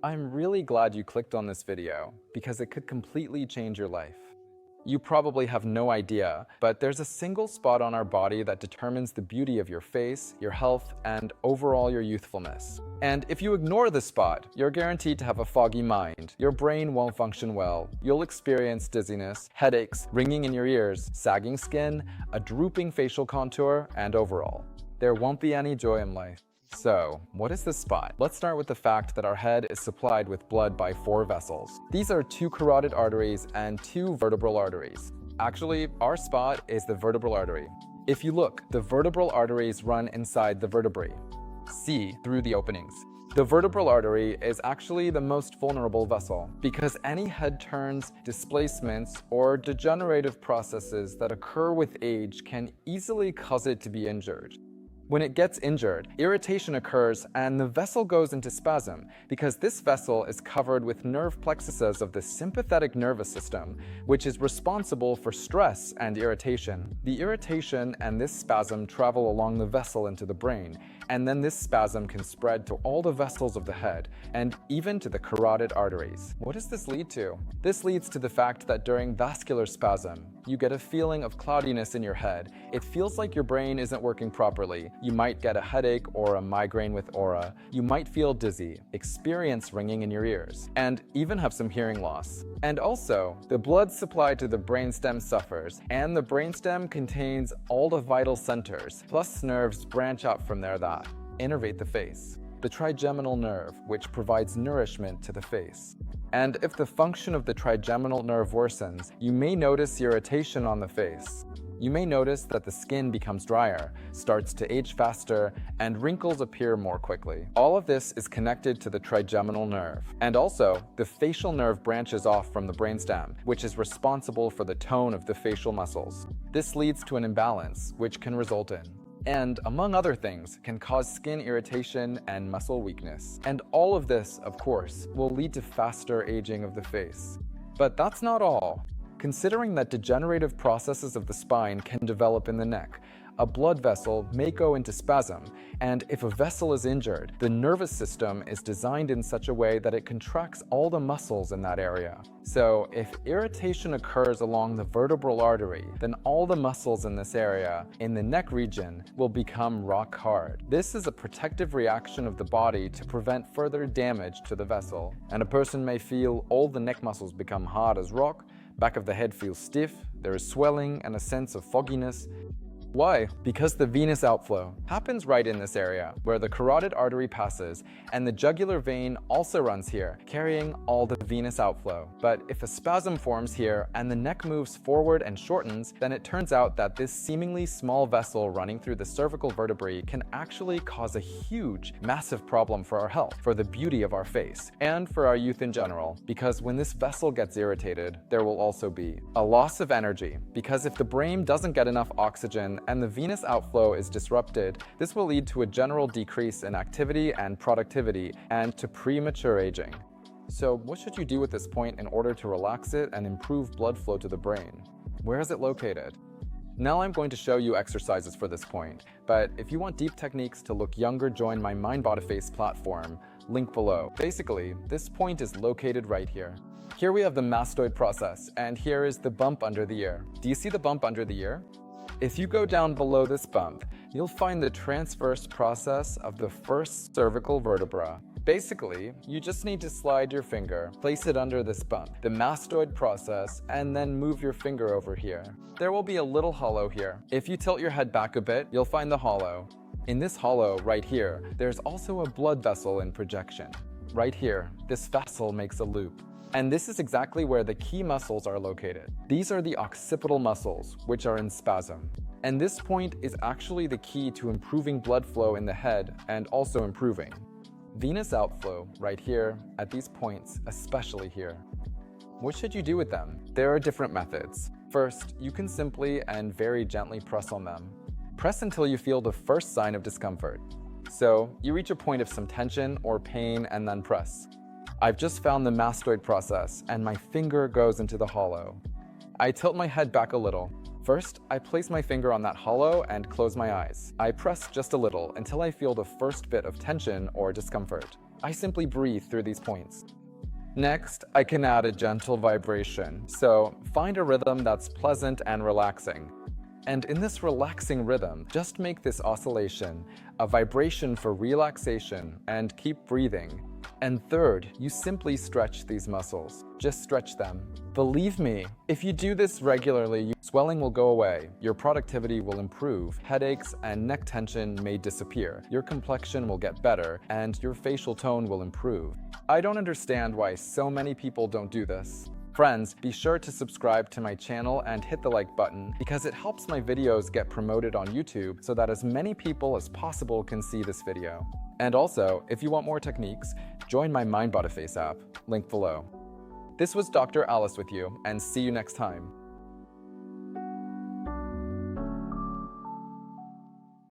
I'm really glad you clicked on this video because it could completely change your life. You probably have no idea, but there's a single spot on our body that determines the beauty of your face, your health, and overall your youthfulness. And if you ignore this spot, you're guaranteed to have a foggy mind, your brain won't function well, you'll experience dizziness, headaches, ringing in your ears, sagging skin, a drooping facial contour, and overall, there won't be any joy in life. So, what is this spot? Let's start with the fact that our head is supplied with blood by 4 vessels. These are 2 carotid arteries and 2 vertebral arteries. Actually, our spot is the vertebral artery. If you look, the vertebral arteries run inside the vertebrae. See through the openings. The vertebral artery is actually the most vulnerable vessel because any head turns, displacements, or degenerative processes that occur with age can easily cause it to be injured. When it gets injured, irritation occurs and the vessel goes into spasm because this vessel is covered with nerve plexuses of the sympathetic nervous system, which is responsible for stress and irritation. The irritation and this spasm travel along the vessel into the brain, and then this spasm can spread to all the vessels of the head and even to the carotid arteries. What does this lead to? This leads to the fact that during vascular spasm, you get a feeling of cloudiness in your head. It feels like your brain isn't working properly. You might get a headache or a migraine with aura. You might feel dizzy, experience ringing in your ears, and even have some hearing loss. And also, the blood supply to the brainstem suffers, and the brainstem contains all the vital centers, plus nerves branch out from there that innervate the face. The trigeminal nerve, which provides nourishment to the face. And if the function of the trigeminal nerve worsens, you may notice irritation on the face. You may notice that the skin becomes drier, starts to age faster, and wrinkles appear more quickly. All of this is connected to the trigeminal nerve. And also, the facial nerve branches off from the brainstem, which is responsible for the tone of the facial muscles. This leads to an imbalance, which can result in and, among other things, can cause skin irritation and muscle weakness. And all of this, of course, will lead to faster aging of the face. But that's not all. Considering that degenerative processes of the spine can develop in the neck, a blood vessel may go into spasm, and if a vessel is injured, the nervous system is designed in such a way that it contracts all the muscles in that area. So, if irritation occurs along the vertebral artery, then all the muscles in this area, in the neck region, will become rock hard. This is a protective reaction of the body to prevent further damage to the vessel. And a person may feel all the neck muscles become hard as rock, back of the head feels stiff, there is swelling and a sense of fogginess. Why? Because the venous outflow happens right in this area where the carotid artery passes, and the jugular vein also runs here, carrying all the venous outflow. But if a spasm forms here and the neck moves forward and shortens, then it turns out that this seemingly small vessel running through the cervical vertebrae can actually cause a huge, massive problem for our health, for the beauty of our face, and for our youth in general. Because when this vessel gets irritated, there will also be a loss of energy, because if the brain doesn't get enough oxygen and the venous outflow is disrupted, this will lead to a general decrease in activity and productivity and to premature aging. So what should you do at this point in order to relax it and improve blood flow to the brain? Where is it located? Now I'm going to show you exercises for this point, but if you want deep techniques to look younger, join my Mind Body Face platform, link below. Basically, this point is located right here. Here we have the mastoid process, and here is the bump under the ear. Do you see the bump under the ear? If you go down below this bump, you'll find the transverse process of the first cervical vertebra. Basically, you just need to slide your finger, place it under this bump, the mastoid process, and then move your finger over here. There will be a little hollow here. If you tilt your head back a bit, you'll find the hollow. In this hollow right here, there's also a blood vessel in projection. Right here, this vessel makes a loop. And this is exactly where the key muscles are located. These are the occipital muscles, which are in spasm. And this point is actually the key to improving blood flow in the head and also improving venous outflow right here at these points, especially here. What should you do with them? There are different methods. First, you can simply and very gently press on them. Press until you feel the first sign of discomfort. So, you reach a point of some tension or pain and then press. I've just found the mastoid process, and my finger goes into the hollow. I tilt my head back a little. First, I place my finger on that hollow and close my eyes. I press just a little until I feel the first bit of tension or discomfort. I simply breathe through these points. Next, I can add a gentle vibration, so find a rhythm that's pleasant and relaxing. And in this relaxing rhythm, just make this oscillation a vibration for relaxation and keep breathing. And third, you simply stretch these muscles. Just stretch them. Believe me, if you do this regularly, swelling will go away, your productivity will improve, headaches and neck tension may disappear, your complexion will get better, and your facial tone will improve. I don't understand why so many people don't do this. Friends, be sure to subscribe to my channel and hit the like button because it helps my videos get promoted on YouTube so that as many people as possible can see this video. And also, if you want more techniques, join my Mind Body Face app, link below. This was Dr. Alice with you, and see you next time.